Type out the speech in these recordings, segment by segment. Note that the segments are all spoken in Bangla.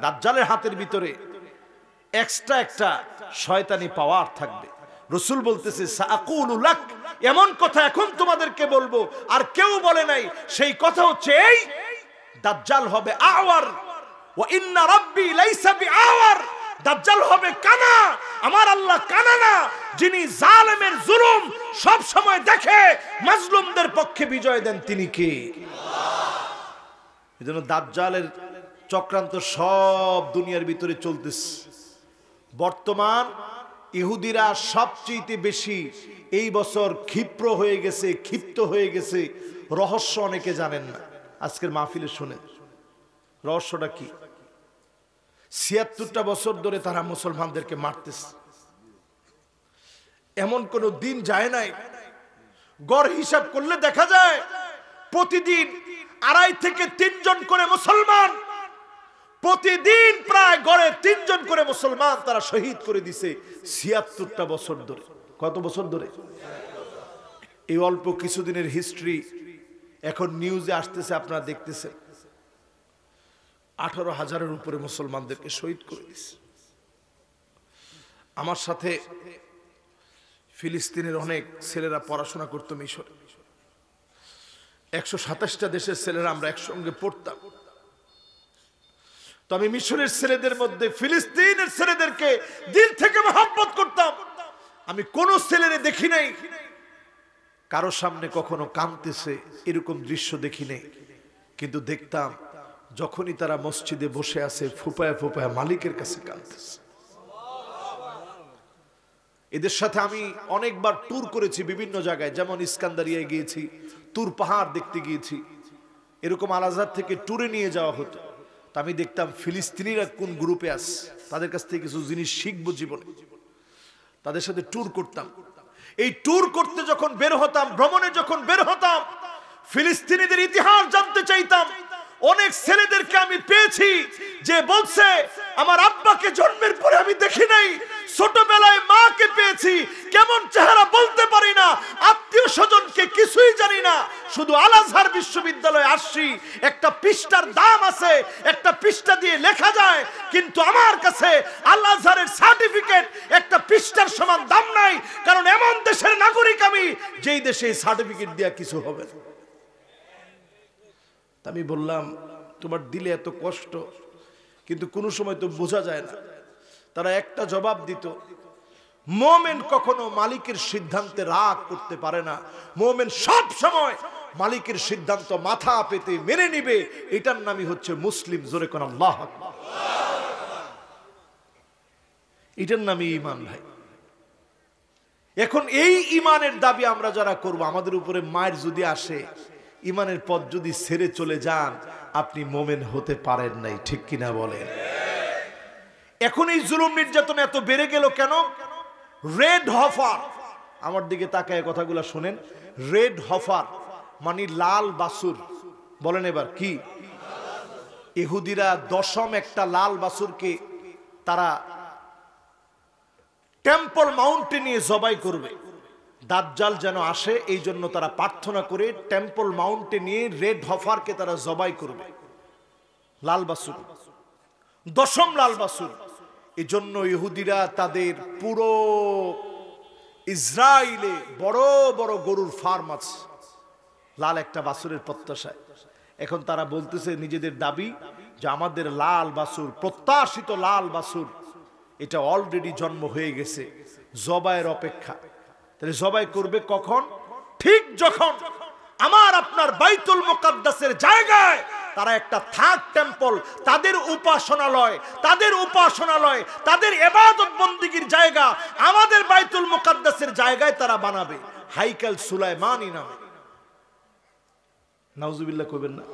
দাজ্জালের হাতের ভিতরে এক্সট্রা একটা শয়তানি পাওয়ার থাকবে। রাসূল বলতেছে সাআকুলু লাক, এমন কথা এখন তোমাদেরকে বলবো আর কেউ বলে নাই। সেই কথা হচ্ছে এই, দাজ্জাল হবে আওয়ার, ওয়া ইন্না রাব্বি লাইসা বিআওয়ার, দাজ্জাল হবে কানা। আমার আল্লাহ কানা না, যিনি জালেমের জুলুম সব সময় দেখে মাজলুমদের পক্ষে বিজয় দেন, তিনি কে? আল্লাহ। এজন্য দাজ্জালের চক্রান্ত সব দুনিয়ার ভিতরে চলতেছে। বর্তমান ইহুদিরা সবচেয়ে বেশি এই বছর ক্ষিপ্র হয়ে গেছে, ক্ষিপ্ত হয়ে গেছে। রহস্য অনেকে জানেন না, আজকের মাহফিলে শুনে রহস্যটা কি। ৭৬টা বছর ধরে তারা মুসলমানদেরকে মারতেছে। এমন কোন দিন যায় নাই, গড় হিসাব করলে দেখা যায় প্রতিদিন ২.৫ থেকে ৩ জন করে মুসলমান, প্রতিদিন প্রায় গড়ে ৩ জন করে মুসলমান তারা শহীদ করে দিছে ৭৬টা বছর ধরে। কত বছর ধরে? এই অল্প কিছুদিনের হিস্ট্রি এখন নিউজে আসতেছে, আপনারা দেখতেছেন ১৮,০০০-এর উপরে মুসলমানদেরকে শহীদ করে দিছে। আমার সাথে ফিলিস্তিনের অনেক ছেলেরা পড়াশোনা করতো মিশরে। ১২৭টা দেশের ছেলেরা আমরা একসঙ্গে পড়তাম। তো আমি মিশরের ছেলেদের মধ্যে ফিলিস্তিনের ছেলেদেরকে দিল থেকে মহব্বত করতাম। আমি কোন ছেলেরে দেখি নাই কারো সামনে কখনো কাঁদতেছে, এরকম দৃশ্য দেখি নাই। কিন্তু দেখতাম যখনই তারা মসজিদে বসে আছে ফুপায়া ফুপায়া মালিকের কাছে কাঁদতেছে। এদের সাথে আমি অনেকবার ট্যুর করেছি বিভিন্ন জায়গায়, যেমন ইস্কান্দারিয়ায় গিয়েছি, তুর পাহাড় দেখতে গিয়েছি। এরকম আল আজহার থেকে ট্যুরে নিয়ে যাওয়া হতো। তা আমি দেখতাম ফিলিস্তিনিরা কোন গ্রুপে আছে, তাদের কাছ থেকে কিছু জিনিস শিখবো জীবনে। তাদের সাথে ট্যুর করতাম। এই ট্যুর করতে যখন বের হতাম, ভ্রমণে যখন বের হতাম, ফিলিস্তিনিদের ইতিহাস জানতে চাইতাম। অনেক ছেলেদেরকে আমি পেয়েছি যে বলছে আমার আব্বাকে জন্মের পরে আমি দেখি নাই, ছোটবেলায় মাকে পেয়েছি, কেমন চেহারা বলতে পারি না, আত্মীয় স্বজনকে কিছুই জানি না, শুধু আল আজহার বিশ্ববিদ্যালয়ে আসছি, একটা পৃষ্ঠার দাম আছে, একটা পৃষ্ঠা দিয়ে লেখা যায়, কিন্তু আমার কাছে আল আজহারের সার্টিফিকেট একটা পৃষ্ঠার সমান দাম নাই, কারণ এমন দেশের নাগরিক আমি যেই দেশে সার্টিফিকেট দেয়া কিছু হবে না। আমি বললাম তোমার দিলে এত কষ্ট, কিন্তু কোনো সময় তো বোঝা যায় না। তারা একটা জবাব দিত, মুমিন কখনো মালিকের সিদ্ধান্তে রাগ করতে পারে না, মুমিন সব সময় মালিকের সিদ্ধান্ত মাথা পেতে মেনে নিবে, এটার নামই হচ্ছে মুসলিম। জোরে কোন আল্লাহু আকবার। এটার নামই ঈমান ভাই। এখন এই ঈমানের দাবি আমরা যারা করব, আমাদের উপরে মায়ের যদি আসে, ঈমানের পথ যদি ছেড়ে চলে যান, আপনি মুমিন হতে পারেন নাই, ঠিক কিনা বলেন? এখন এই জুলুম নির্যাতন এত বেড়ে গেল কেন? রেড হফার, আমার দিকে তাকায় কথাগুলো শুনেন। রেড হফার মানে লাল বাছুর। বলেন এবার কি? ইহুদিরা ১০ম একটা লাল বাছুরকে তারা টেম্পল মাউন্টে নিয়ে জবাই করবে। দাজ্জাল যেন আসে এই জন্য তারা প্রার্থনা করে টেম্পল মাউন্টে নিয়ে রেড হফারকে তারা জবাই করবে। লাল বাছুর, ১০ম লাল বাছুর। এই জন্য ইহুদিরা তাদের পুরো ইসরায়েলে বড় বড় গরুর ফার্ম আছে লাল একটা বাছুরের প্রত্যাশায়। এখন তারা বলতেছে নিজেদের দাবি যে আমাদের লাল বাছুর, প্রত্যাশিত লাল বাছুর, এটা অলরেডি জন্ম হয়ে গেছে, জবাইয়ের অপেক্ষা। তাহলে জবাই করবে কখন? ঠিক যখন আমার আপনার বাইতুল মুকাদ্দাসের জায়গায় তারা একটা থার্ড টেম্পল, তাদের উপাসনালয়, তাদের ইবাদত বন্দেগীর জায়গা আমাদের বাইতুল মুকাদ্দাসের জায়গায় তারা বানাবে, হাইকাল সুলাইমানি নামে। নাউজুবিল্লাহ কইবেন না?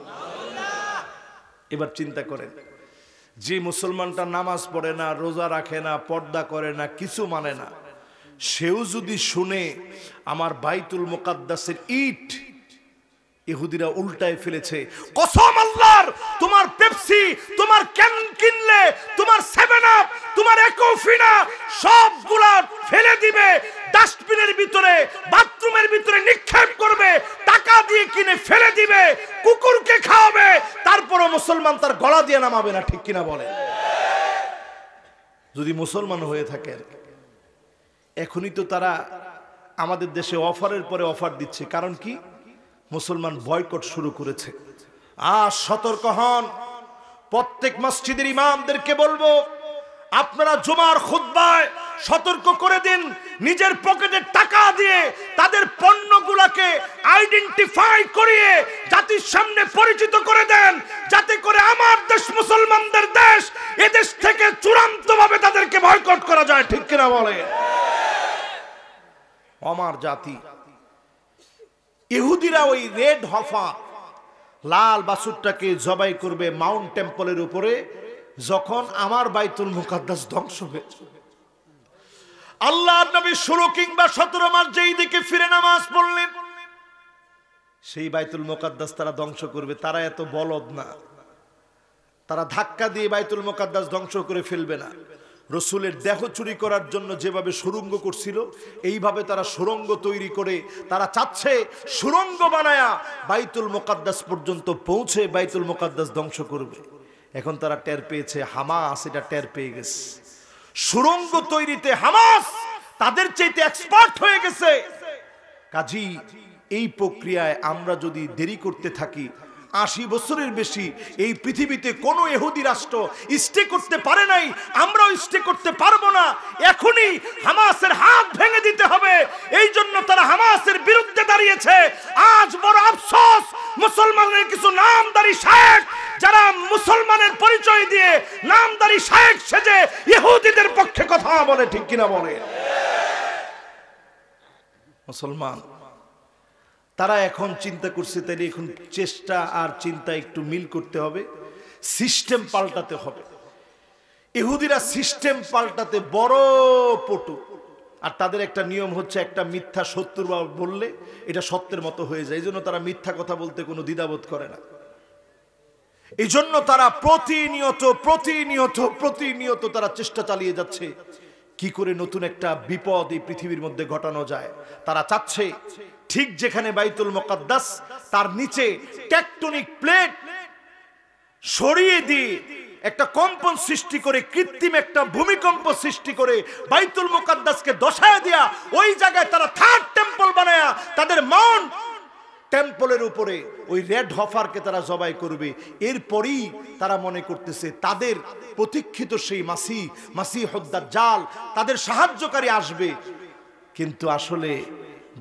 এবার চিন্তা করেন, যে মুসলমানটা নামাজ পড়ে না, রোজা রাখে না, পর্দা করে না, কিছু মানে না, সেও যদি শুনে আমার বাইতুল মুকাদ্দাসের ইট ইহুদিরা উল্টায় ফেলেছে, কসম আল্লাহর, তোমার পেপসি, তোমার ক্যান কিনলে, তোমার 7 আপ, তোমার একোফিনা সবগুলা ফেলে দিবে ডাস্টবিনের ভিতরে, বাথরুমের ভিতরে নিক্ষেপ করবে, টাকা দিয়ে কিনে ফেলে দিবে, কুকুরকে খাওয়াবে, তারপরও মুসলমান তার গলা দিয়ে নামাবে না, ঠিক কিনা বলে? যদি মুসলমান হয়ে থাকে। এখনই তো তারা আমাদের দেশে অফারের পরে অফার দিচ্ছে, কারণ কি? মুসলমান বয়কট শুরু করেছে। আর সতর্ক হন, প্রত্যেক মসজিদের ইমামদেরকে বলবো, আপনারা জুমার খুতবায় সতর্ক করে দিন, নিজের পকেটের টাকা দিয়ে তাদের পণ্যগুলোকে আইডেন্টিফাই করিয়ে জাতির সামনে পরিচিত করে দেন, যাতে করে আমার দেশ মুসলমানদের দেশ, এদেশ থেকে চূড়ান্তভাবে তাদেরকে বয়কট করা যায়। ঠিক কিনা বলে? আমার জাতি ইহুদিরা ওই রেড হফা লাল বাছুরটাকে জবাই করবে মাউন্ট টেম্পলের উপরে, যখন আমার বাইতুল মুকাদ্দাস ধ্বংস হয়েছে। আল্লাহর নবী 16 কিংবা 17 মাস যেই দিকে ফিরে নামাজ পড়লেন, সেই বাইতুল মুকাদ্দাস তারা ধ্বংস করবে। তারা এত বলদ না, তারা ধাক্কা দিয়ে বাইতুল মুকাদ্দাস ধ্বংস করে ফেলবে না। রসুলের দেহ চুরি করার জন্য যেভাবে সুড়ঙ্গ করছিল, এইভাবে তারা সুড়ঙ্গ তৈরি করে তারা চাচ্ছে সুড়ঙ্গ বানায়া বাইতুল মুকাদ্দাস পর্যন্ত পৌঁছে বাইতুল মুকাদ্দাস ধ্বংস করবে। এখন তারা টের পেয়েছে, হামাস এটা টের পেয়ে গেছে, সুড়ঙ্গ তৈরিতে হামাস তাদের চাইতে এক্সপার্ট হয়ে গেছে। কাজী এই প্রক্রিয়ায় আমরা যদি দেরি করতে থাকি, 80 বছরের বেশি এই পৃথিবীতে কোনো ইহুদি রাষ্ট্র স্টে করতে পারে নাই, আমরাও স্টে করতে পারবো না। এখনই হামাসের হাত ভেঙে দিতে হবে। এই জন্য তারা হামাসের বিরুদ্ধে দাঁড়িয়েছে। আজ বড় আফসোস, মুসলমানের কিছু নামদারি শায়েখ যারা মুসলমানের পরিচয় দিয়ে নামদারি শায়েখ সেজে ইহুদিদের পক্ষে কথা বলে। ঠিক কিনা বলে? মুসলমান তারা এখন চিন্তা করছে, তাইলে এখন চেষ্টা আর চিন্তা একটু মিল করতে হবে, সিস্টেম পাল্টাতে হবে। ইহুদিরা সিস্টেম পাল্টাতে বড় পটু, আর তাদের একটা নিয়ম হচ্ছে, একটা মিথ্যা 70 বার বললে এটা সত্যের মতো হয়ে যায়। এই জন্য তারা মিথ্যা কথা বলতে কোনো দ্বিধাবোধ করে না। এই জন্য তারা প্রতিনিয়ত তারা চেষ্টা চালিয়ে যাচ্ছে কি করে নতুন একটা বিপদ এই পৃথিবীর মধ্যে ঘটানো যায়। তারা চাচ্ছে ঠিক যেখানে বাইতুল মুকাদ্দাস, তার নিচে টেকটনিক প্লেট সরিয়ে দিয়ে একটা কম্পন সৃষ্টি করে, কৃত্রিম একটা ভূমিকম্প সৃষ্টি করে বাইতুল মুকাদ্দাসকে দশায় দিয়া ওই জায়গায় তারা থার্ড টেম্পল বানায়া তাদের মাউন্ট টেম্পলের উপরে ওই রেড হফারকে তারা জবাই করবে। এরপরই তারা মনে করতেছে তাদের প্রতীক্ষিত সেই মাসিহুদ দাজ্জাল, তাদের সাহায্যকারী আসবে। কিন্তু আসলে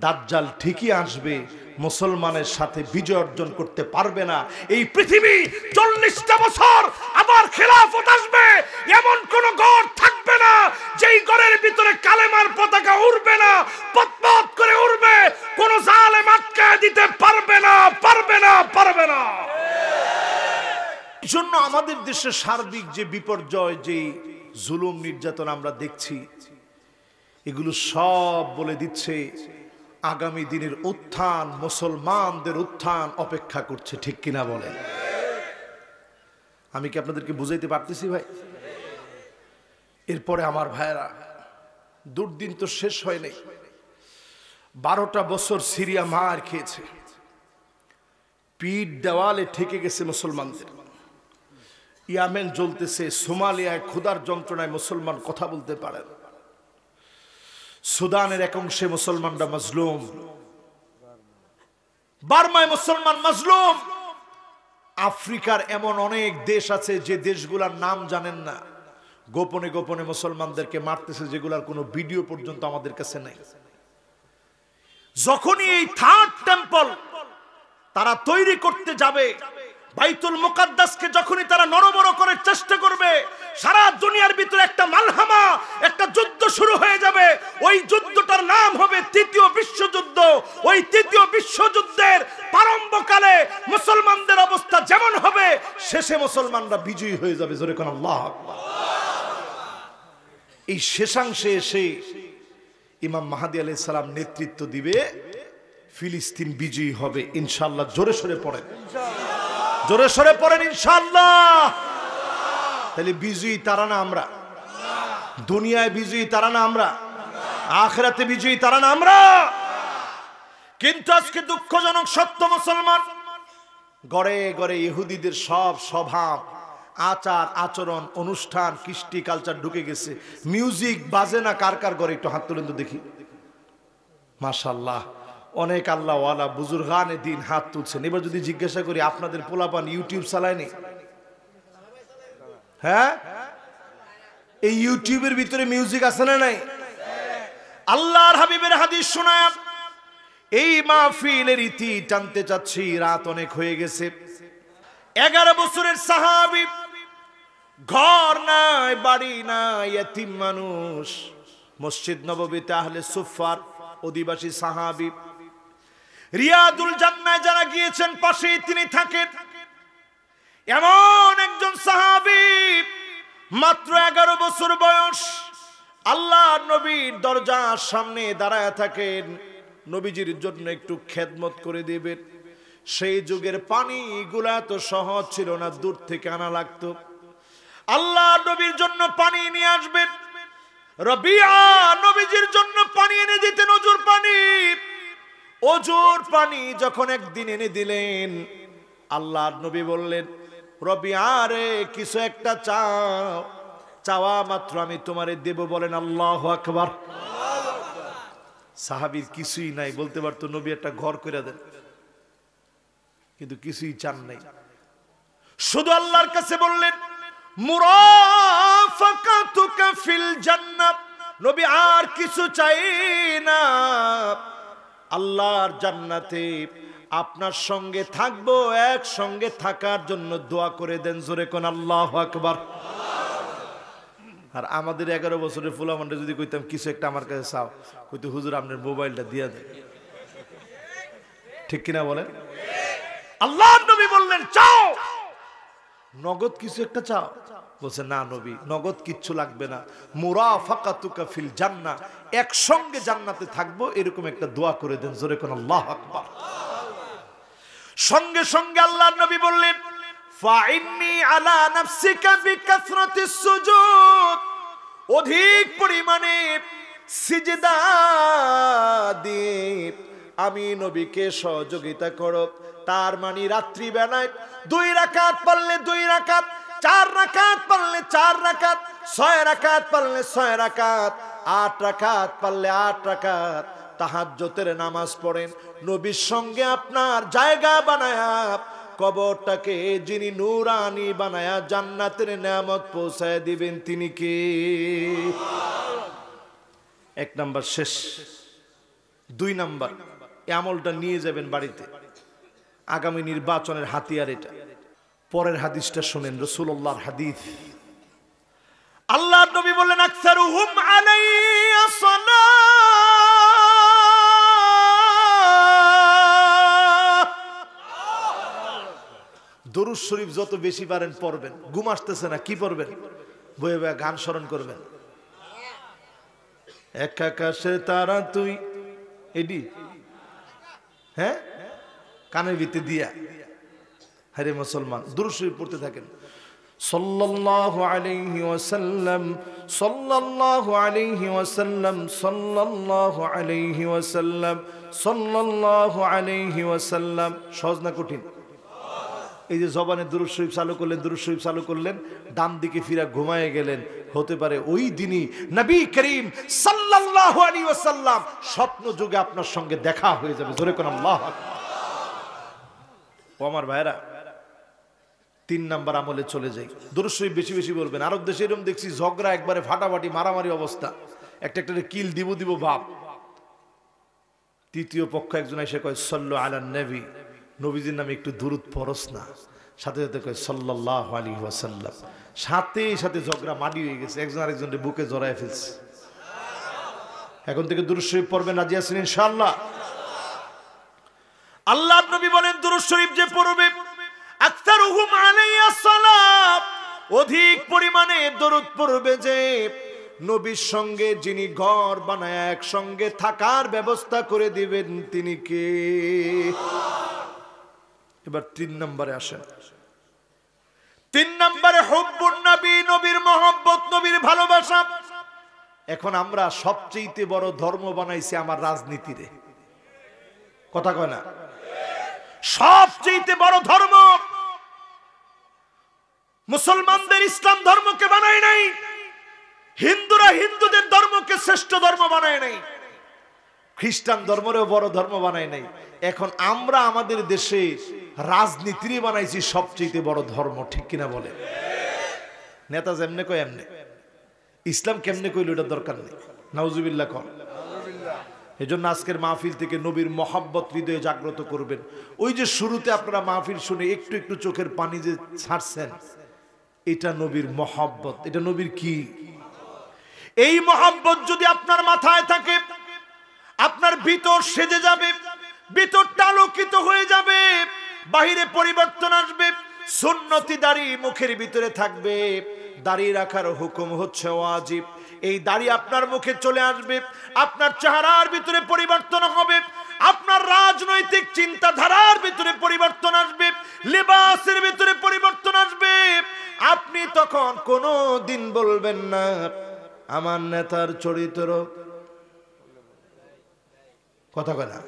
দাজ্জাল ঠিকই আসবে, মুসলমানের সাথে বিজয় অর্জন করতে পারবে না। এই পৃথিবী 40টা বছর আবার খেলাফত আসবে, এমন কোন ঘর থাকবে না যেই ঘরের ভিতরে কালেমার পতাকা উড়বে না, পতপত করে উড়বে, কোন জালেম আটকায় দিতে পারবে না। জন্য আমাদের দেশে সার্বিক যে বিপর্যয়, যে জুলুম নির্যাতন আমরা দেখছি, এগুলো সব বলে দিচ্ছে আগামী দিনের উত্থান, মুসলমানদের উত্থান অপেক্ষা করছে। ঠিক কিনা বলেন? আমি কি আপনাদেরকে বুঝাইতে পারতেছি ভাই? এরপরে আমার ভাইরা, দুর্দিন তো শেষ হয় নাই। 12টা বছর সিরিয়া মার খেয়েছে, পিঠ দেওয়ালে ঠেকে গেছে মুসলমানদের। ইয়ামেন জ্বলতেছে, সোমালিয়ায় ক্ষুধার যন্ত্রণায় মুসলমান কথা বলতে পারে না। সুদানের এক অংশে মুসলমানরা মাজলুম, বার্মায় মুসলমান মাজলুম। আফ্রিকার এমন অনেক দেশ আছে যে দেশগুলোর নাম জানেন না, গোপনে গোপনে মুসলমানদেরকে মারতেছে, যেগুলোর কোনো ভিডিও পর্যন্ত আমাদের কাছে নেই। যখনই এই থার্ড টেম্পল তারা তৈরি করতে যাবে, বাইতুল মুকাদ্দাসকে যখনই তারা নড়বড় করে চেষ্টা করবে, সারা দুনিয়ার ভিতরে একটা মালহামা, একটা যুদ্ধ শুরু হয়ে যাবে। ওই যুদ্ধটার নাম হবে তৃতীয় বিশ্বযুদ্ধ। ওই তৃতীয় বিশ্বযুদ্ধের প্রারম্ভকালে মুসলমানদের অবস্থা যেমন হবে, শেষে মুসলমানরা বিজয়ী হয়ে যাবে। জোরে কোন আল্লাহু আকবার। এই শেষাংশে এসে ইমাম মাহদী আলাইহিস সালাম নেতৃত্ব দিবে, ফিলিস্তিন বিজয়ী হবে ইনশাআল্লাহ। জোরে সোরে পড়েন, জোরে সোরে পড়েন ইনশাআল্লাহ। তাহলে বিজয়ী তারা না আমরা? দুনিয়ায় বিজয়ী তারা না আমরা? আখিরাতে বিজয়ী তারা না আমরা? কিন্তু আজকে দুঃখজনক সত্য, মুসলমান ঘরে ঘরে ইহুদিদের সব স্বভাব আচার আচরণ অনুষ্ঠান কৃষ্টি কালচার ঢুকে গেছে। মিউজিক বাজে না কার কার ঘরে? একটু হাত তুলেন তো দেখি। মাশাআল্লাহ, অনেক আল্লাহ ওয়ালা বুজুর্গানে দিন হাত তুলছেন। এবার যদি জিজ্ঞাসা করি আপনাদের পোলাপান ইউটিউব চালায়নি? হ্যাঁ, এই ইউটিউবের ভিতরে মিউজিক আছে না নাই? আল্লাহর হাবিবের হাদিস শোনায় এই মাহফিলের ইতি টানতে চাচ্ছি, রাত অনেক হয়ে গেছে। 11 বছরের সাহাবী, ঘর নাই বাড়ি নাই, এতিম মানুষ, মসজিদ নববীতে আহলে সুফার অধিবাসী সাহাবী, রিয়াদুল জান্নায় যারা গিয়েছেন পাশেই তিনি থাকেন। এমন একজন সাহাবী, মাত্র 11 বছর বয়স, আল্লাহর নবীর দরজার সামনে দাঁড়ায় থাকেন, নবীজির জন্য একটু খেদমত করে দিবেন। সেই যুগের পানিগুলা তো সহজ ছিল না, দূর থেকে আনা লাগতো। আল্লাহর নবীর জন্য পানি নিয়ে আসবেন। রবিয়া নবীজির জন্য পানি এনে দিতেন, অজুর পানি। অজুর পানি যখন একদিন এনে দিলেন, আল্লাহর নবী বললেন, রবিয়া রে কিছু একটা চাও, চাওয়া মাত্র আমি তোমারে দেব। বলেন আল্লাহু আকবার। সাহাবীর কিছুই নাই, বলতে পারতো নবী একটা ঘর করে দেন, কিন্তু কিছুই চান নাই। শুধু আল্লাহর কাছে বললেন, মুরাফাকাতুকা ফিল জান্নাহ। নবী আর কিছু চাই না, আল্লাহর জান্নাতে আপনার সঙ্গে থাকবো, একসঙ্গে থাকার জন্য দোয়া করে দেন। জোরে কোন আল্লাহু আকবার। আর আমাদের 11 বছরের ফুলামানটা যদি কইতাম কিছু একটা আমার কাছে চাও, কইতো হুজুর আপনার মোবাইলটা দিয়া দেন। ঠিক কিনা বলেন? আল্লাহর নবী বললেন, চাও, নগদ কিছু একটা চাও। বলছে, না নবী, নগদ কিচ্ছু লাগবে না, মুরাফাকাতুকা ফিল জান্নাহ, একসঙ্গে জান্নাতে থাকবো, এরকম একটা দোয়া করে দেন। জোরে কোন আল্লাহু আকবার। সঙ্গে সঙ্গে আল্লাহর নবী বললেন, ফাইন্নি আলা নাফসিকা বিকাসরাতিস সুজুদ। অধিক পরিমাণে সিজদা দিয়ে আমি নবীকে সহযোগিতা করো। তার মানে রাত্রি বেলায় 2 রাকাত পড়লে 2 রাকাত, 4 রাকাত পড়লে 4 রাকাত, 6 রাকাত পড়লে 6 রাকাত, 8 রাকাত পড়লে 8 রাকাত তাহাজ্জুদের নামাজ পড়েন। নবীর সঙ্গে আপনার জায়গা বানায়া কবরটাকে যিনি নূরানি বানায়া জান্নাতের নিয়ামত পৌঁছায় দিবেন, তিনি কে? 1 নাম্বার শেষ। 2 নাম্বার, আমলটা নিয়ে যাবেন বাড়িতে, আগামী নির্বাচনের হাতিয়ার এটা। পরের হাদিসটা শুনেন, রাসূলুল্লাহর হাদিস। আল্লাহর নবী বললেন, আকসারুহুম আলাইয়া সালাহ। দরুদ শরীফ যত বেশি পারেন পড়বেন। ঘুম আসতেছে না, কি পড়বেন? বয়ে বয়ে গান স্মরণ করবেন। এক আকাশে তারা তুই, এডি, হ্যাঁ, কানের ভিতরে দিয়া। হরে মুসলমান, দরুদ শরীফ পড়তে থাকেন। সাল্লাল্লাহু আলাইহি ওয়াসাল্লাম, সাল্লাল্লাহু আলাইহি ওয়াসাল্লাম, সাল্লাল্লাহু আলাইহি ওয়াসাল্লাম, সাল্লাল্লাহু আলাইহি ওয়াসাল্লাম। সহজ না কঠিন? এই যে জবানে দরুদ শরীফ চালু করলেন, দরুদ শরীফ চালু করলেন, ডান দিকে ফিরা ঘুমায়ে গেলেন, হতে পারে ওই দিনই নবী করিম সাল্লাল্লাহু আলাইহি ওয়াসাল্লাম স্বপ্ন যুগে আপনার সঙ্গে দেখা হয়ে যাবে। জোরে কোন আল্লাহু আকবার। ও আমার ভাইরা, 3 নাম্বার আমলে চলে যাই। দরুদ শরীফ বেশি বেশি বলবেন। আরব দেশে এরকম দেখছি, ঝগড়া একবারে ফাটাফাটি, মারামারি অবস্থা, একটা কিল দিব ভাব। তৃতীয় পক্ষ একজন এসে কয়, সাল্লু আলান নবী, নবীজির নামে একটু দুরূদ পড়স না। সাথে সাথে কয় সাল্লাল্লাহু আলাইহি ওয়াসাল্লাম। সাথে সাথে ঝগড়া মাটি হয়ে গেছে, একজন আরেকজনের বুকে জড়ায় ফেলছে। এখন থেকে দরুদ শরীফ পড়বেন, রাজি আছেন ইনশাআল্লাহ? আল্লাহর নবী বলেন, দরুদ শরীফ যে পড়বে, আকসারুহুম আলাইয়া সালাত, অধিক পরিমাণে দরুদ পড়বে যে, নবীর সঙ্গে যিনি ঘর বানায় একসঙ্গে থাকার ব্যবস্থা করে দিবেন, তিনি কে? এবার 3 নম্বরে আসেন। 3 নম্বরে হুব্বুন নবী, নবীর মহব্বত, নবীর ভালোবাসা। এখন আমরা সবচেয়ে বড় ধর্ম বানাইছি আমার রাজনীতিরে। কথা কয় না? সবচেয়ে বড় ধর্ম মুসলমানদের ইসলাম ধর্মকে বানায় নাই, হিন্দুরা হিন্দুদের ধর্মকে শ্রেষ্ঠ ধর্ম বানায় নাই, খ্রিস্টান ধর্মরেও বড় ধর্ম বানায় নাই। এখন আমরা আমাদের দেশে রাজনীতিরই বানাইছি সবচেয়ে বড় ধর্ম, ঠিক কিনা বলে? নেতা যেমনে কয় এমনে, ইসলাম কেমনে কইল এটা দরকার নেই। নাউজুবিল্লাহ কর। এজন্য আজকের মাহফিল থেকে নবীর মহব্বত হৃদয়ে জাগ্রত করবেন। ওই যে শুরুতে আপনারা মাহফিল শুনে একটু একটু চোখের পানি যে ছাড়ছেন, এটা নবীর মহব্বত। এটা নবীর কি? এই মহব্বত যদি আপনার মাথায় থাকে, আপনার ভিতর সেজে যাবে, ভিতরটা আলোকিত হয়ে যাবে, বাহিরে পরিবর্তন আসবে। সুন্নতি দাড়ি মুখের ভিতরে থাকবে, দাড়ি রাখার হুকুম হচ্ছে ওয়াজিব। এই দাড়ি আপনার মুখে চলে আসবে, আপনার চেহারার ভিতরে পরিবর্তন হবে, আপনার রাজনৈতিক চিন্তাধারার ভিতরে পরিবর্তন আসবে, লিবাসের ভিতরে পরিবর্তন আসবে। আপনি তখন কোনো দিন বলবেন না আমার নেতার চরিত্র, কথা কয় না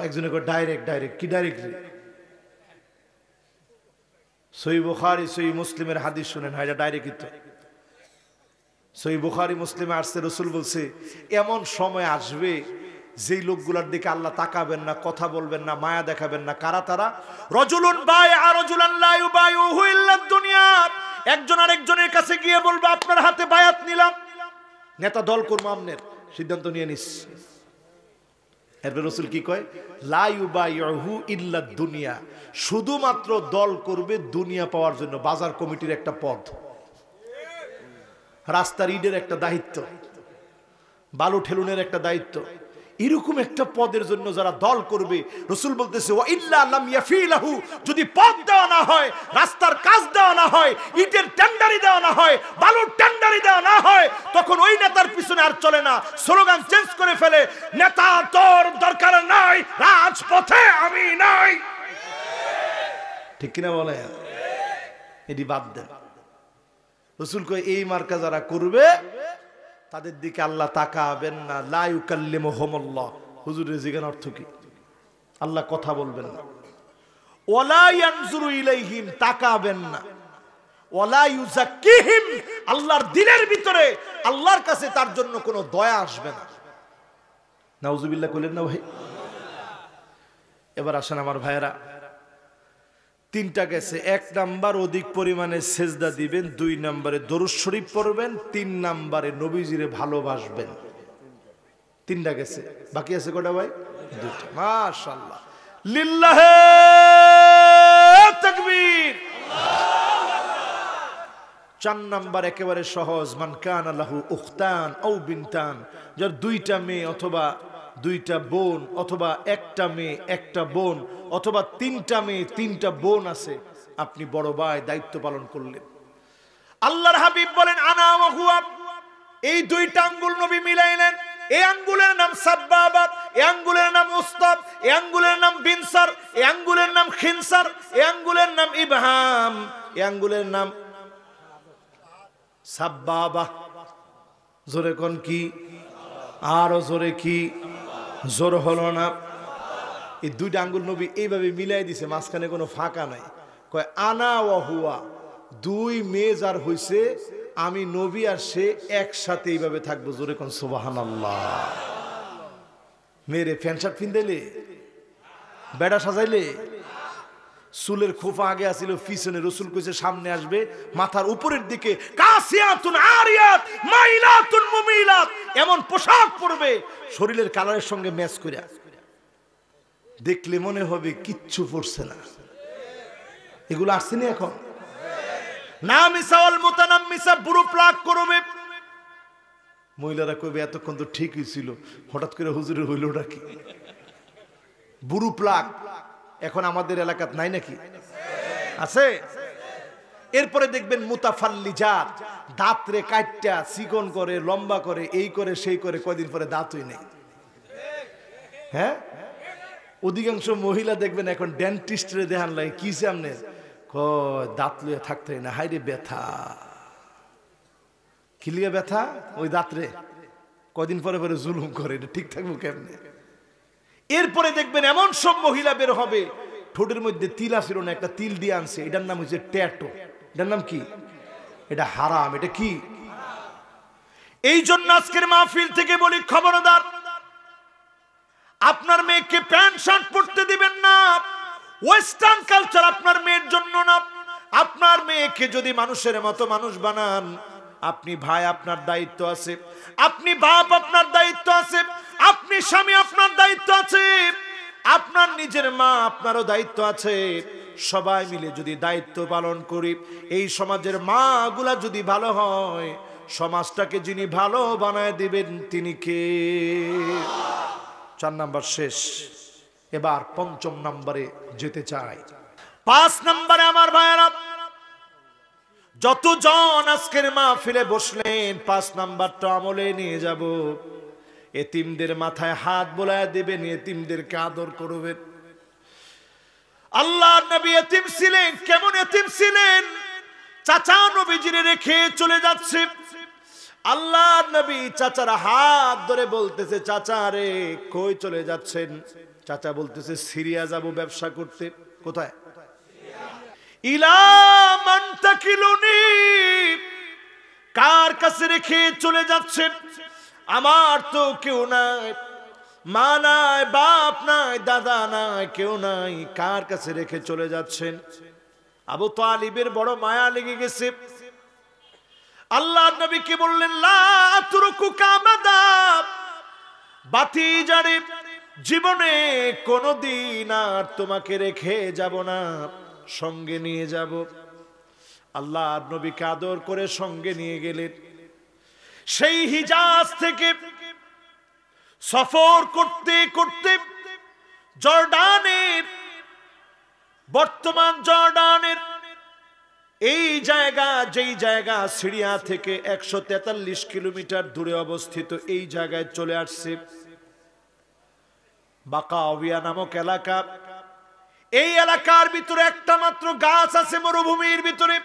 একজনে ডাইরেক্ট কি ডাইরেক্ট? সহিহ বুখারী সহিহ মুসলিমের হাদিস শুনেন, এটা ডাইরেক্ট তো। সহিহ বুখারী মুসলিমে আসছে, রাসূল বলছে এমন সময় আসবে যেই লোকগুলোর দিকে আল্লাহ তাকাবেন না, কথা বলবেন না, মায়া দেখাবেন না। কারা তারা? রাজুলুন বায়আ রাজুলান লা ইউবাইউহু ইল্লা দুনিয়া। একজন আরেকজনের কাছে গিয়ে বলবে আপনার হাতে বায়াত নিলাম, নেতা দল করবো, আমনের সিদ্ধান্ত নিয়ে নিস। এরপর রাসূল কি কয়? লা ইউবাইউহু ইল্লা দুনিয়া, শুধুমাত্র দল করবে দুনিয়া পাওয়ার জন্য। বাজার কমিটির একটা পদ, রাস্তার ইটের একটা দায়িত্ব, বালু ঠেলুনের একটা দায়িত্ব, এরকম একটা পদের জন্য যারা দল করবে, রাসূল বলতেছে ওয়া ইল্লা লাম ইয়াফিলাহু, যদি পদ দেওয়া না হয়, রাস্তার কাজ দেওয়া না হয়, ইটের টেন্ডারি দেওয়া না হয়, বালুর টেন্ডারি দেওয়া না হয়, তখন ওই নেতার পিছনে আর চলে না। স্লোগান চেঞ্জ করে ফেলে, নেতা তোর দরকার নাই, রাজপথে আমি নাই। ঠিক কিনা বলে? এটি বাদ দেন। রাসূল কয় এই মার্কা যারা করবে তাদের দিকে আল্লাহ তাকাবেন না। লা ইউকাল্লিমুহুমুল্লাহ, হুজুরের জিজ্ঞান অর্থ কি? আল্লাহ কথা বলবেন না। ওয়ালা ইয়ানজুরু ইলাইহিম, তাকাবেন না। ওয়ালা ইউযাক্কিহিম, আল্লাহর দিলের ভিতরে আল্লাহর কাছে তার জন্য কোনো দয়া আসবে না। নাউজুবিল্লাহ কইলেন না ভাই? এবার আসেন আমার ভাইয়েরা, তিনটা গেছে। 1 নাম্বার অধিক পরিমাণে সেজদা দিবেন, 2 নম্বরে দরুদ শরীফ পড়বেন, 3 নম্বরে নবীজিরে ভালোবাসবেন। 3টা গেছে, বাকি আছে কয়টা ভাই? 2টা। মাশাআল্লাহ, লিল্লাহে তাকবীর। 4 নাম্বার একেবারে সহজ, মান কানা লাহু উখতান আও বিনতান, যার 2টা মেয়ে অথবা 2টা বোন, অথবা 1টা মেয়ে 1টা বোন, অথবা 3টা মেয়ে 3টা বোন আছে, আপনি বড় ভাই দায়িত্ব পালন করলেন। আল্লাহর হাবিব বলেন আনা ওয়া হুয়া, এই 2টা আঙ্গুল নবী মিলাইলেন। এই আঙ্গুলের নাম সাব্বাবা, এই আঙ্গুলের নাম উস্তাব, এই আঙ্গুলের নাম বিনসার, এই আঙ্গুলের নাম খিনসার, এই আঙ্গুলের নাম ইবহাম, এই আঙ্গুলের নাম সাব্বাবা। জোরে কোন কি? আরো জোরে কি? জোর হলো না। এই 2টা আঙ্গুল নবী এইভাবে মিলাই দিছে, মাঝখানে কোনো ফাঁকা নাই। কয় আনা ওয়া হুয়া, 2 মেয়ে যার হইছে, আমি নবী আর সে একসাথে এইভাবে থাকবো। জোরে কোন সুবহানাল্লাহ। মেরে প্যান্ট শার্ট পিন্দাইলে, বেড়া সাজাইলে, চুলের খোপা আগে আসিল পিছনে, রাসূল কইছে সামনে আসবে, মাথার উপরের দিকে কাসিয়াতুন আরিয়াত মাইলাতুন মুমিলাত, এমন পোশাক পরবে শরীরের কালারের সঙ্গে ম্যাচ করে, দেখলে মনে হবে কিচ্ছু পরছে না। এগুলো আসছে না এখন? নামিসা ওয়াল মুতানাম্মিসা, বুড়ো প্লাক করবে। মহিলারা কইবে এতক্ষণ তো ঠিকই ছিল, হঠাৎ করে হুজুরের হইলটা কি? বুড়ো প্লাক এখন আমাদের এলাকাত নাই নাকি? আছে। এরপরে দেখবেন মুতাফাল্লিজাত, দাঁতরে কাটটা চিকন করে, লম্বা করে, এই করে সেই করে, কয়দিন পরে দাঁতই নেই। হ্যাঁ, অধিকাংশ মহিলা দেখবেন এখন ডেন্টিস্টরে দেখান লাগে কি সামনে, কয় দাঁত লইয়া থাকতে না, হাইরে ব্যথা। কি লিয়া ব্যথা? ওই দাঁতরে কয়দিন পরে পরে জুলুম করে, এটা ঠিক থাকবো কেমনে? এরপরে দেখবেন এমন সব মহিলা বের হবে, ঠোঁটের মধ্যে তিল আসিল না, একটা তিল দিয়ে আনছে, এটার নাম হচ্ছে ট্যাটু। এটার নাম কি? এটা হারাম। এটা কি? এই জন্য আজকের মাহফিল থেকে বলি, খবরদার, আপনার মেয়েকে প্যান্ট শার্ট পরতে দিবেন না। ওয়েস্টার্ন কালচার আপনার মেয়ের জন্য না। আপনার মেয়েকে যদি মানুষের মতো মানুষ বানান, আপনি ভাই, আপনার দায়িত্ব আছে, আপনি বাপ, আপনার দায়িত্ব আছে, আপনি স্বামী, আপনার দায়িত্ব আছে, আপনার নিজের মা, আপনারও দায়িত্ব আছে। সবাই মিলে যদি দায়িত্ব পালন করি, এই সমাজের মা গুলা যদি ভালো হয়, সমাজটাকে যিনি ভালো বানায় দিবেন তিনি কে? 4 নাম্বার শেষ, এবার 5ম নাম্বারে যেতে চাই। 5 নাম্বারে আমার ভাইয়েরা, যতজন আজকের মাহফিলে বসলেন, 5 নাম্বারটা আমলে নিয়ে যাব। এতিমদের মাথায় হাত বোলায় দেবেন, এতিমদেরকে আদর করবেন। আল্লাহর নবী এতিম ছিলেন। কেমন এতিম ছিলেন? চাচা নবীজিরে রেখে চলে যাচ্ছে। আল্লাহর নবী চাচার হাত ধরে বলতেছে, চাচা রে কই চলে যাচ্ছেন? চাচা বলতেছে, সিরিয়া যাব ব্যবসা করতে। কোথায়? ইলা মান তাকিলুনি, কার কাছে রেখে চলে যাচ্ছেন? আমার তো কেউ নাই, মা নাই, বাপ নাই, দাদা নাই, কেউ নাই, কার কাছে রেখে চলে যাচ্ছেন? আবু তালিবের বড় মায়া লেগে গেছে। আল্লাহর নবী কি বললেন, লা আতরুকুকা আবাদা, ভাতিজারে জীবনে কোনদিন আর তোমাকে রেখে যাব না, সঙ্গে নিয়ে যাব। আল্লাহর নবীকে আদর করে সঙ্গে নিয়ে গেলেন। সেই হিজাজ থেকে সফর করতে করতে জর্ডানের, বর্তমান জর্ডানের এই জায়গা, যেই জায়গা সিরিয়া থেকে 143 কিলোমিটার দূরে অবস্থিত, এই জায়গায় চলে আসছে। বাকাওয়িয়া নামক এলাকা। এই এলাকার ভিতরে একটা মাত্র গাছ আছে মরুভূমির ভিতরে।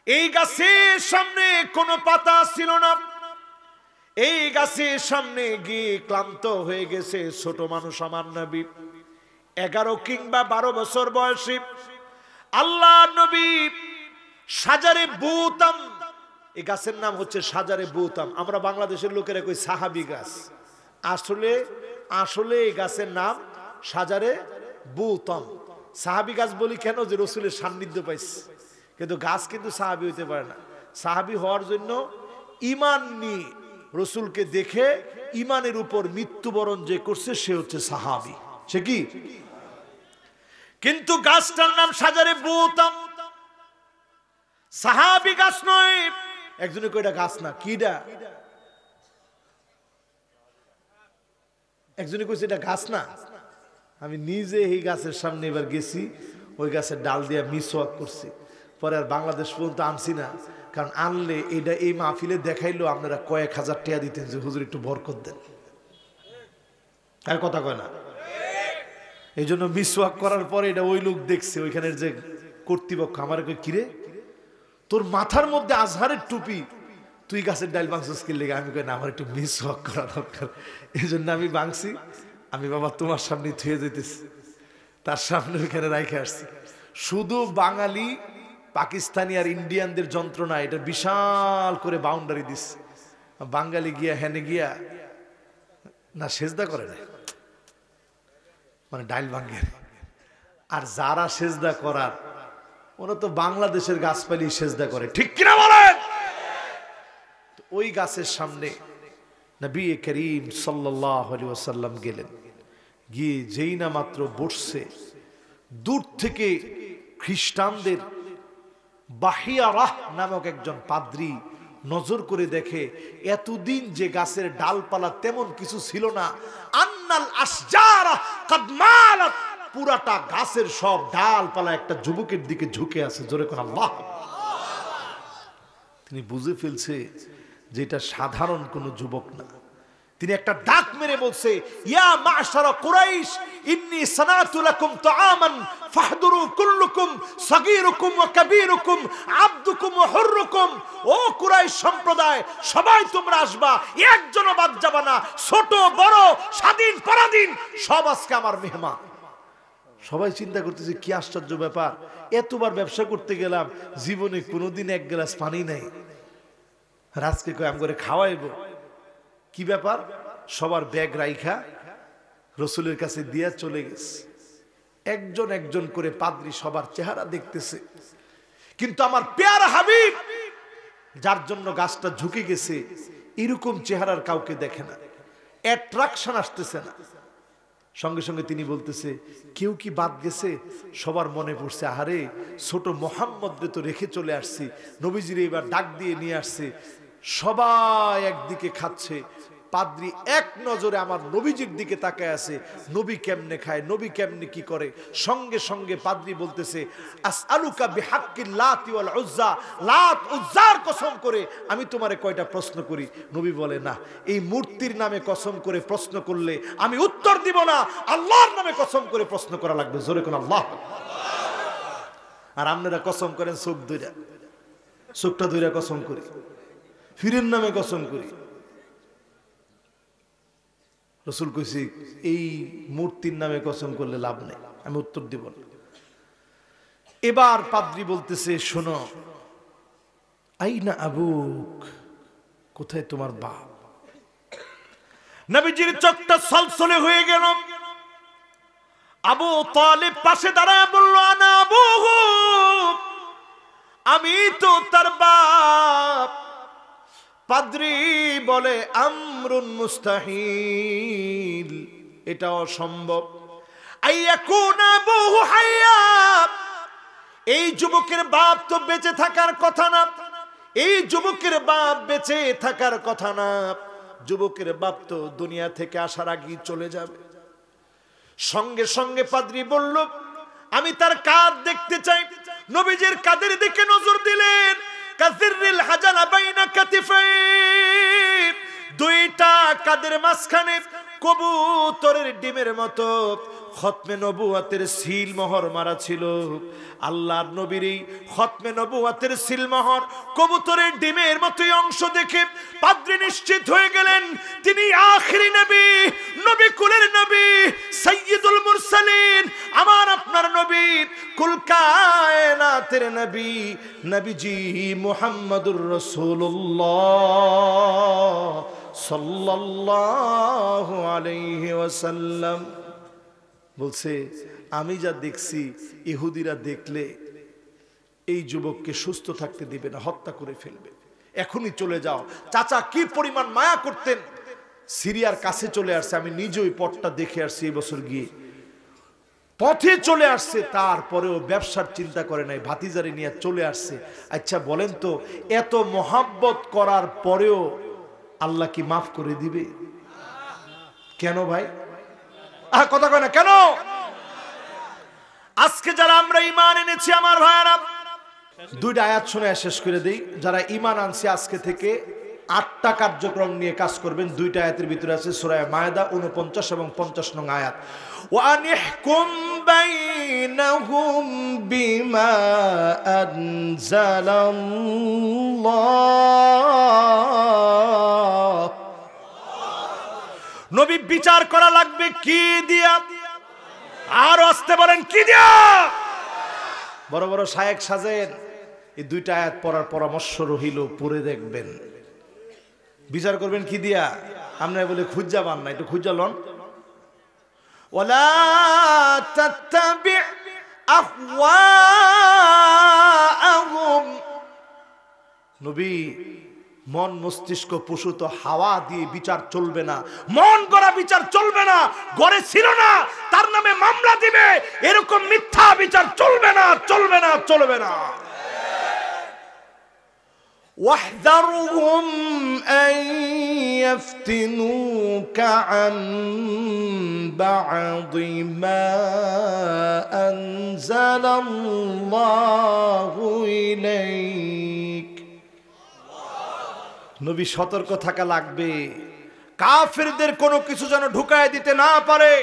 এই গাছের সামনে কোনো পাতা ছিল না। এই গাছের সামনে গিয়ে ক্লান্ত হয়ে গেছে ছোট মানুষ আমার নবী, 11 কিংবা 12 বছর বয়সী। আল্লাহর নবী সাজারে বুতাম, এই গাছের নাম হচ্ছে সাজারে বুতাম। আমরা বাংলাদেশের লোকেরা কই সাহাবী গাছ, আসলে এই গাছের নাম সাজারে বুতাম। সাহাবী গাছ বলি কেন? যে রসুলের সান্নিধ্য পাইছে। কিন্তু গাছ কিন্তু সাহাবী হইতে পারে না। সাহাবী হওয়ার জন্য ঈমান নিয়ে, রসুলকে দেখে ঈমানের উপর মৃত্যুবরণ যে করছে সে হচ্ছে সাহাবী। সে কি? কিন্তু গাছটার নাম সাজারে বুতাম, সাহাবী গাছ নয়। একজনে কই এটা গাছ না, কিডা? একজনে কইছে এটা গাছ না। আমি নিজে এই গাছের সামনে এবার গেছি, ওই গাছের ডাল দিয়ে মিসওয়াক করছি। পরে আর বাংলাদেশ পর্যন্ত আনছি না, কারণ আনলে এটা এই মাহফিলে দেখাইলো আপনারা কয়েক হাজার টাকা দিতেন যে হুজুর একটু বরকত দেন। আর কথা কয় না। এই জন্য মিসওয়াক করার পরে এটা ওই লোক দেখছে, ওইখানের যে কর্তৃপক্ষ আমার কই, কিরে তোর মাথার মধ্যে আজহারের টুপি, তুই গাছের ডাল ভাঙছিস কি লেগে? আমি কই না, আমার একটু মিসওয়াক করা দরকার, এই জন্য আমি ভাঙছি। আমি বাবা তোমার সামনে থুয়ে যেতেছি, তার সামনে ওইখানে রাইখে আসছি। শুধু বাঙালি, পাকিস্তানি আর ইন্ডিয়ানদের যন্ত্রণা, এটা বিশাল করে বাউন্ডারি দিচ্ছে। বাঙালি গিয়া হেনে গিয়া না সেজদা করে না, মানে ডাইল ভাঙ্গে। আর যারা সেজদা করার, ওরা তো বাংলাদেশের গাছপালি সেজদা করে, ঠিক কিনা বলেন? ওই গাছের সামনে নবী করিম সাল্লাল্লাহু আলাইহি ওয়াসাল্লাম গেলেন। গিয়ে যেই না মাত্র বসছে, দূর থেকে খ্রিস্টানদের বাহিয়ারাহ নামক একজন পাদ্রী নজর করে দেখে, এতদিন যে গাছের ডালপালা তেমন কিছু ছিল না, আন্নাল আশজারা কাদ মালাত, পুরাটা গাছের সব ডালপালা একটা যুবকের দিকে ঝুঁকে আছে। জোরে কোন আল্লাহ। তিনি বুঝে ফেলছে যে এটা সাধারণ কোনো যুবক না। তিনি একটা ডাক মেরে বলছে, ইয়া মাশারা কুরাইশ, ইন্নী সানাতু লাকুম তাআমান ফাহদুরু কুল্লুকুম সাগীরুকুম ওয়া কাবীরুকুম আবদুকুম ওয়া হুররুকুম। ও কুরাইশ সম্প্রদায়, সবাই তোমরা আসবা, একজনও বাদ যাবে না, ছোট বড়, স্বাধীন পরাধীন, সব আজকে আমার মেহমান। সবাই চিন্তা করতেছে কি আশ্চর্য ব্যাপার, এতবার ব্যবসা করতে গেলাম, জীবনে কোনোদিন এক গ্লাস পানি নাই, আজকে কই আম করে খাওয়াইব। কি ব্যাপার? সবার ব্যাগ রাইখা রসুলের কাছে দিয়া চলে গেছে। একজন একজন করে পাদ্রী সবার চেহারা দেখতেছে, কিন্তু আমার পেয়ারা হাবিব যার জন্য গাছটা ঝুঁকে গেছে এরকম চেহারার কাউকে দেখে না, অ্যাট্রাকশন আসতেছে না। সঙ্গে সঙ্গে তিনি বলতেছে, কেউ কি বাদ গেছে? সবার মনে পড়ছে, আরে ছোট মোহাম্মদরে তো রেখে চলে আসছি, নবীজির এবার ডাক দিয়ে নিয়ে আসছে। সবাই একদিকে খাচ্ছে, পাদ্রী এক নজরে আমার নবীজির দিকে তাকায় আছে, নবী কেমনে খায়, নবী কেমনে কি করে। সঙ্গে সঙ্গে পাদ্রী বলতেছে, আসআলুকা বিহাক্কিল লাত ওয়াল উজ্জা, লাত উজ্জার কসম করে আমি তোমারে কয়টা প্রশ্ন করি। নবী বলে, না, এই মূর্তির নামে কসম করে প্রশ্ন করলে আমি উত্তর দিব না, আল্লাহর নামে কসম করে প্রশ্ন করা লাগবে। জোরে কোন আল্লাহ। আর আপনারা কসম করেন চোখ ধইরা, চোখটা ধইরা কসম করি, ফিরের নামে কসম করি। রসুল কইছি এই মূর্তির নামে কসম করলে লাভ নেই, আমি উত্তর দিব না। এবার পাদ্রী বলতেছে, শোনো, আইনা আবুক, কোথায় তোমার বাপ? নবীজির চোখটা ছলছলে হয়ে গেল। আবু তালিব পাশে দাঁড়ায় বলল, আনা আবুহু, আমি তো তার বাপ। পাদ্রী বলে, আমরুন মুস্তাহিল, এটা অসম্ভব। আইয়াকুনা আবুহু হাইয়া, এই যুবকের বাপ তো বেঁচে থাকার কথা না, এই যুবকের বাপ বেঁচে থাকার কথা না, যুবকের বাপ তো দুনিয়া থেকে আসার আগেই চলে যাবে। সঙ্গে সঙ্গে পাদ্রী বলল, আমি তার কাঁধ দেখতে চাই। নবীজির কাঁধের দিকে নজর দিলেন। কাযিররিল হাজানা বাইনা কাতিফাইন, দুইটা কাঁধের মাঝখানে কবুতরের ডিমের মতো খতমে নবুয়াতের সিল মোহর মারা ছিল। আল্লাহর নবীর এই খতমে নবুয়াতের সিল মোহর কবুতরের ডিমের মতোই অংশ দেখে পাদ্রী নিশ্চিত হয়ে গেলেন তিনি আখিরি নবী, নবী কুলের নবী, সাইয়্যিদুল মুরসালিন, আমার আপনার নবী, কুল কায়নাতের নবী, নবীজি মুহাম্মদুর রাসূলুল্লাহ সাল্লাল্লাহু আলাইহি ওয়াসাল্লাম। বলছে, আমি যা দেখছি ইহুদিরা দেখলে এই যুবককে সুস্থ থাকতে দিবে না, হত্যা করে ফেলবে, এখনই চলে যাও। চাচা কি পরিমাণ মায়া করতেন, সিরিয়ার কাছে চলে আসছে, আমি নিজে ওই পথটা দেখে আসছি, এই বছর গিয়ে পথে চলে আসছে, তারপরেও ব্যবসার চিন্তা করে নাই, ভাতিজারি নিয়ে চলে আসছে। আচ্ছা বলেন তো, এত মহাব্বত করার পরেও আল্লাহ কি মাফ করে দিবে? কেন ভাই? কথা কয় না কেন? আজকে যারা আমরা ঈমান এনেছি আমার ভাইরা, দুইটা আয়াত শুনে শেষ করে দেই। যারা ঈমান আনছে আজকে থেকে 8টা কার্যক্রম নিয়ে কাজ করবেন। দুইটা আয়াতের ভিতরে আছে সূরা মায়েদা 49 এবং 50 নং আয়াত। ওয়া আনিহকুম বাইনাহুম বিমা আনজালাল্লাহ, নবী বিচার করা লাগবে কি দিয়া? আর আসতে বলেন কি দিয়া? বড় বড় শায়েখ সাজেন, এই দুইটা আয়াত পড়ার পরামর্শ রহিল, পড়ে দেখবেন। বিচার করবেন কি দিয়া? আমরা বলে খুঁজা পান না, একটু খুঁজা লন। ওয়ালা তাত্তাবি আহওয়াআহুম, নবী মন মস্তিষ্ক প্রসূত হাওয়া দিয়ে বিচার চলবে না, মন গড়া বিচার চলবে না। গড়ে ছিল না, তার নামে মামলা দিবে, এরকম মিথ্যা বিচার চলবে না, চলবে না, চলবে না। ওয়াহদারহুম আন ইফতিনুকা আন বা'দি মা আনজালাল্লাহু ইলাইক, নবী সতর্ক থাকা লাগবে, কাফেরদের কোনো কিছু যেন ঢুকায় দিতে না পারে।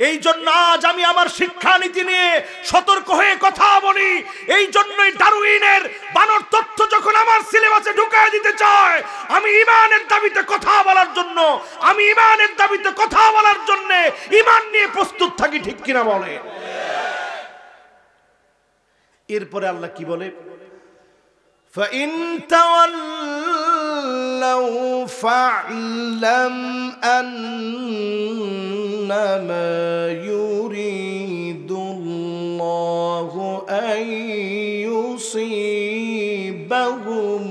এই জন্য আজ আমি আমার শিক্ষানীতি নিয়ে সতর্ক হয়ে কথা বলি। এই জন্যই ডারউইনের বানর তথ্য যখন আমার সিলেবাসে ঢুকায় দিতে চায়, আমি ঈমানের দাবিতে কথা বলার জন্য, ঈমান নিয়ে প্রস্তুত থাকি, ঠিক কিনা বলে? এরপরে আল্লাহ কি বলে, فإن تولوا فاعلم أنما يريد الله أن يصيبهم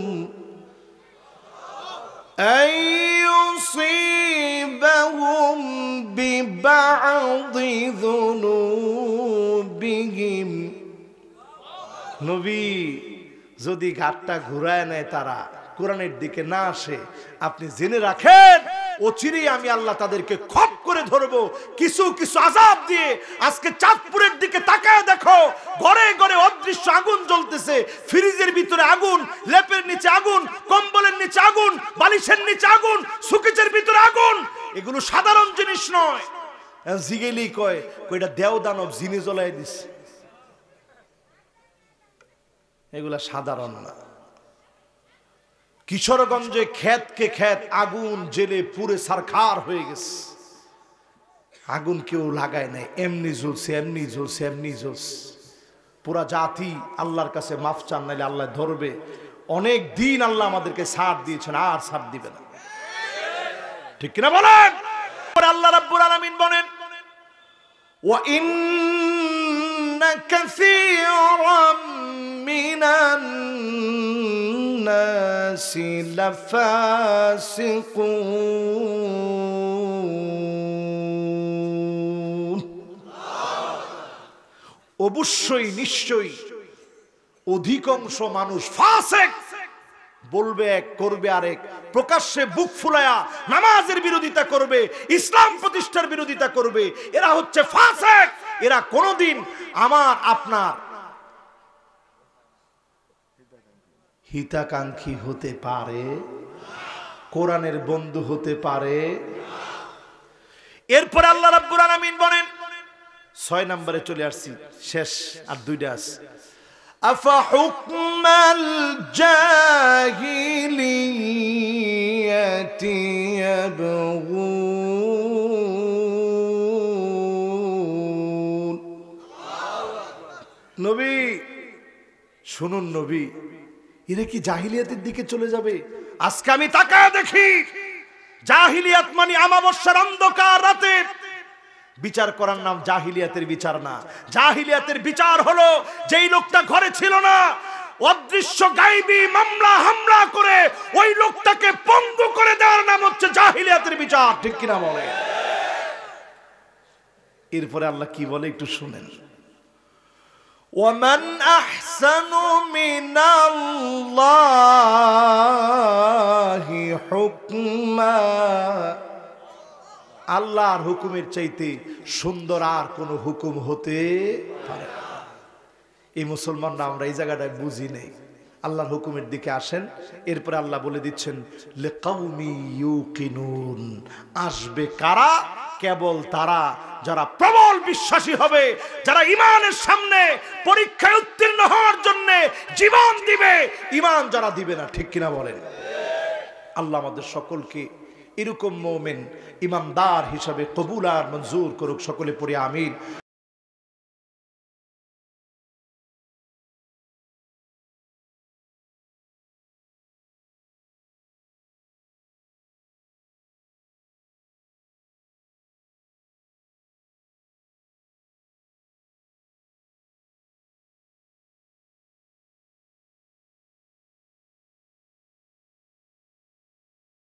ببعض ذنوبهم। নবী যদি ঘাটটা ঘুরায় নেয়, তারা কোরআনের দিকে না আসে, আপনি জেনে রাখেন অচিরেই আমি আল্লাহ তাদেরকে খপ করে ধরবো কিছু কিছু আযাব দিয়ে। আজকে চাঁদপুরের দিকে তাকায় দেখো, ঘরে ঘরে অদৃশ্য আগুন জ্বলতেছে, ফ্রিজের ভিতরে আগুন, লেপের নিচে আগুন, কম্বলের নিচে আগুন, বালিশের নিচে আগুন, সুকেজের ভিতরে আগুন। এগুলো সাধারণ জিনিস নয়। জিগেলি কয় কয়টা দেও দানব জিনে জ্বলাই দিছে, এগুলা সাধারণ না। কিশোরগঞ্জে ক্ষেতকে ক্ষেত আগুন জেলে পুরে সারখার হয়ে গেছে। আগুন কেউ লাগায় নাই, এমনি জ্বলছে, এমনি জ্বলছে, এমনি জ্বলছে। পুরা জাতি আল্লাহর কাছে মাফ চান, নাইলে আল্লাহ ধরবে। অনেক দিন আল্লাহ আমাদেরকে ছাড় দিয়েছেন, আর ছাড় দিবে না, ঠিক কিনা বলেন? আল্লাহ রাব্বুল আলামিন বলেন, ওয়া ইন্না কাসীরাম মিনান নাসি লাফাসিকুন। অবশ্যই নিশ্চয়ই অধিকাংশ মানুষ ফাসিক। বলবে এক, করবে আরেক, প্রকাশ্যে বুক ফুলায়া নামাজের বিরোধিতা করবে, ইসলাম প্রতিষ্ঠার বিরোধিতা করবে। এরা হচ্ছে ফাসিক। এরা কোনোদিন আমার আপনার হিতাকাঙ্ক্ষী হতে পারে, কোরআনের বন্ধু হতে পারে। এরপর আল্লাহ রাব্বুল আলামিন বলেন, 6 নম্বরে চলে আসছি, শেষ আর 2টা আছে। أفحكم الجاهلية يبغون। নবী শুনুন, নবী এরা কি জাহিলিয়াতের দিকে চলে যাবে? আজকে আমি তাকায় দেখি, জাহিলিয়াত মানে আমাবস্যার অন্ধকার রাতে বিচার করার নাম জাহিলিয়াতের বিচার না। জাহিলিয়াতের বিচার হলো যেই লোকটা ঘরে ছিল না, অদৃশ্য গায়বী মামলা হামলা করে ওই লোকটাকে পঙ্গু করে দেওয়ার নাম হচ্ছে জাহিলিয়াতের বিচার, ঠিক কিনা বলে? এরপরে আল্লাহ কি বলে একটু শুনেন, ومن أحسن من الله حكما। আল্লাহর হুকুমের চাইতে সুন্দর আর কোন হুকুম হতে পারে না। এই মুসলমানরা আমরা এই জায়গাটায় বুঝি নেই। আল্লাহর হুকুমের দিকে আসেন, এরপরে আল্লাহ বলে দিচ্ছেন লিকাউমি ইউকিনুন। আসবে কারা? কেবল তারা যারা প্রবল বিশ্বাসী হবে, যারা ঈমানের সামনে পরীক্ষায় উত্তীর্ণ হওয়ার জন্য জীবন দিবে। ঈমান যারা দিবে না, ঠিক কিনা বলেন? আল্লাহ আমাদের সকলকে এরকম মুমিন ইমানদার হিসাবে কবুল আর মঞ্জুর করুক। সকলে পড়ে আমিন।